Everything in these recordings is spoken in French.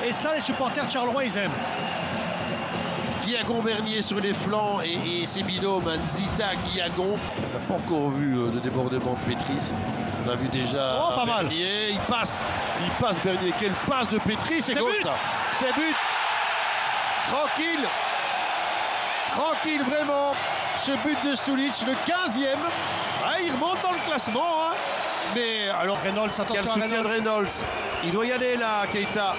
Et ça, les supporters de Charleroi, ils aiment. Guillagon Bernier sur les flancs et ses binômes, Nzita, Guillagon. On n'a pas encore vu de débordement de Pétris. On a vu déjà pas mal. Bernier. Il passe Bernier. Quelle passe de Pétris, c'est goal ça. C'est but. Tranquille. Tranquille vraiment. Ce but de Stulic, le 15e. Ah, il remonte dans le classement. Hein. Mais alors, Reynolds, quel attention à soutien de Reynolds. Il doit y aller là, Keita.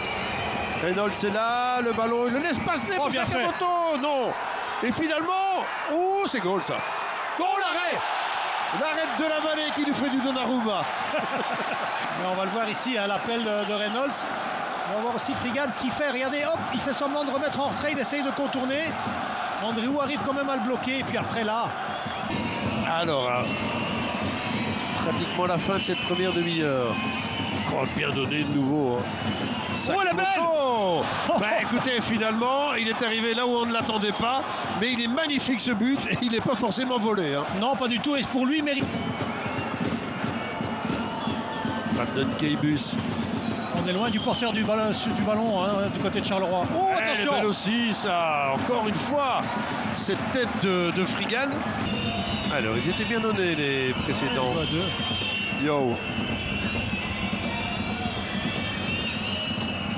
Reynolds est là, le ballon, il le laisse passer pour bien fait. Sakamoto. Non. Et finalement, oh, c'est goal ça. Oh, l'arrêt. L'arrêt de la vallée qui lui fait du Donnarumma. Mais on va le voir ici, à l'appel de Reynolds. On va voir aussi Frigan ce qu'il fait. Regardez, hop, il fait semblant de remettre en retrait, il essaye de contourner. Andréou arrive quand même à le bloquer. Et puis après là... Alors, pratiquement la fin de cette première demi-heure. Encore bien donné de nouveau. Hein. Oh, la belle! Bah, écoutez, finalement, il est arrivé là où on ne l'attendait pas. Mais il est magnifique ce but et il n'est pas forcément volé. Hein. Non, pas du tout. Et pour lui, il mérite... Brandon Keibus. On est loin du porteur du ballon hein, du côté de Charleroi. Oh, attention! Belle aussi, ça. Encore une fois, cette tête de Frigan. Alors, ils étaient bien donnés les précédents. Yo.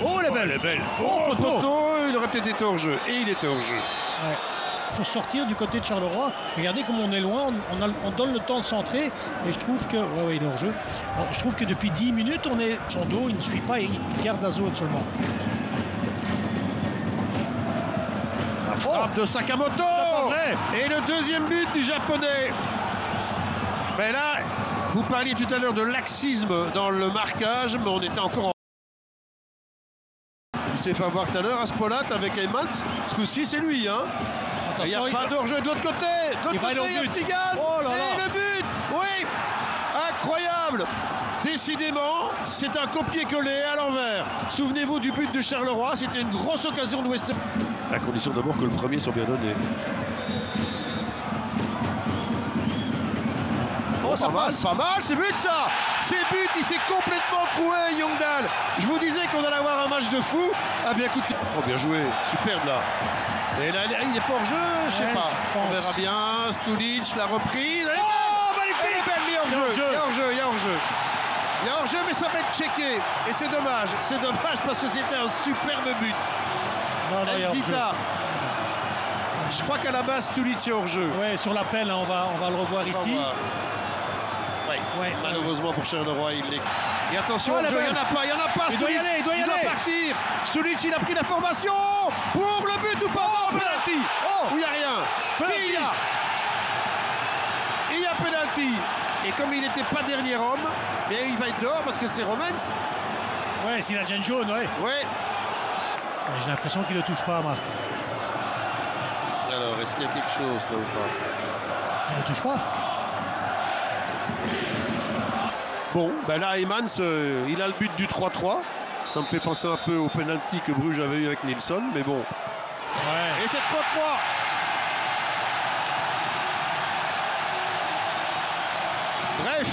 Oh, elle est belle! Elle est belle. Oh, poteau! Il aurait peut-être été hors jeu. Et il était hors jeu. Ouais. Il faut sortir du côté de Charleroi. Regardez comme on est loin, on donne le temps de centrer. Et je trouve que... Ouais, il est hors jeu. Alors, je trouve que depuis 10 minutes, on est son dos, il ne suit pas, il garde la zone seulement. La frappe de Sakamoto! Et le deuxième but du Japonais. Mais là, vous parliez tout à l'heure de laxisme dans le marquage, mais on était encore en... Il s'est fait avoir tout à l'heure à Spolat avec Eymans. Ce coup-ci, c'est lui, hein. Il n'y a pas de hors-jeu de l'autre côté. De l'autre côté, il y a Stigan. Oh là là. Et le but. Oui. Incroyable. Décidément, c'est un copier-coller à l'envers. Souvenez-vous du but de Charleroi. C'était une grosse occasion de West Ham. À condition d'abord que le premier soit bien donné. Oh, ça passe. Pas mal, c'est but ça. C'est but, il s'est complètement troué, Youngdal. Je vous disais qu'on allait avoir un match de fou. Ah bien écoutez. Oh bien joué, superbe là. Et là, il est pas hors jeu, je sais pas. On verra bien. Stulic, la reprise. Oh, magnifique! Elle est belle, mais hors jeu. Il y a hors jeu, il y a hors jeu. Il y a hors jeu, mais ça va être checké. Et c'est dommage. C'est dommage parce que c'était un superbe but. Nzita. Je crois qu'à la base, Stulic est hors jeu. Ouais, sur l'appel, hein, on va le revoir ici. Ouais, malheureusement pour Charleroi, il l'est. Et attention, il n'y en a pas, Il doit y aller, il doit partir. Stulic, il a pris la formation pour le but ou pas. Penalty. Où il n'y a rien. Si, il y a penalty. Et comme il n'était pas dernier homme, mais il va être dehors parce que c'est Romans. Ouais, s'il a déjà une jaune, ouais. Ouais. J'ai l'impression qu'il ne le touche pas, Marc. Alors, est-ce qu'il y a quelque chose là ou pas? Il ne le touche pas. Bon, ben là, Eymans, il a le but du 3-3. Ça me fait penser un peu au penalty que Bruges avait eu avec Nilsson, mais bon. Ouais. Et c'est 3-3. Bref,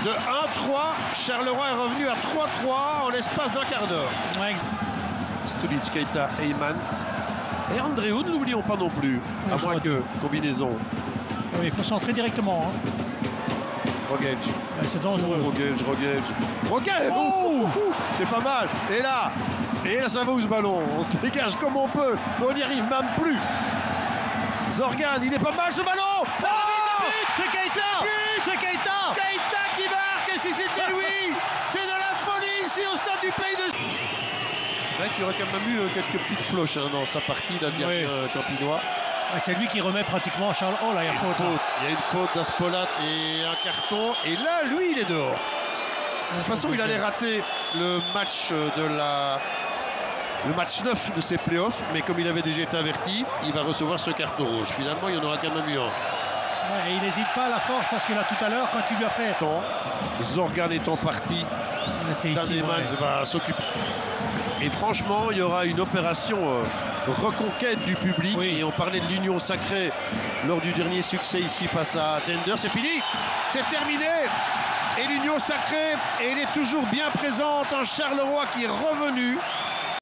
de 1-3, Charleroi est revenu à 3-3 en l'espace d'un quart d'heure. Ouais. Stulic, Keita, Eymans. Et Andréou, ne l'oublions pas non plus. À moins que combinaison. Oui, il faut centrer directement. Hein. Rogage. Ouais, c'est dangereux. Rogage. Oh, c'est pas mal. Et là, ça va où ce ballon? On se dégage comme on peut, mais on n'y arrive même plus. Zorgan, il est pas mal ce ballon. Oh, c'est Keita. C'est Keita. Keita qui marque. Et si c'était lui, c'est de la folie ici au stade du Pays de... Il aurait quand même eu quelques petites floches hein, dans sa partie, là, campinois. Ouais, c'est lui qui remet pratiquement Charles. Oh là, il y a faute. Il y a une faute d'Aspolat et un carton. Et là, lui, il est dehors. De toute façon, il allait rater le match le match 9 de ses playoffs. Mais comme il avait déjà été averti, il va recevoir ce carton rouge. Finalement, il y en aura quand même eu un. Ouais, et il n'hésite pas à la force parce que là, tout à l'heure, quand il lui a fait... Zorgan étant parti, Danemans va s'occuper. Et franchement, il y aura une opération reconquête du public. Oui. Et on parlait de l'union sacrée lors du dernier succès ici face à Dender. C'est fini, c'est terminé. Et l'union sacrée, et elle est toujours bien présente. Un Charleroi qui est revenu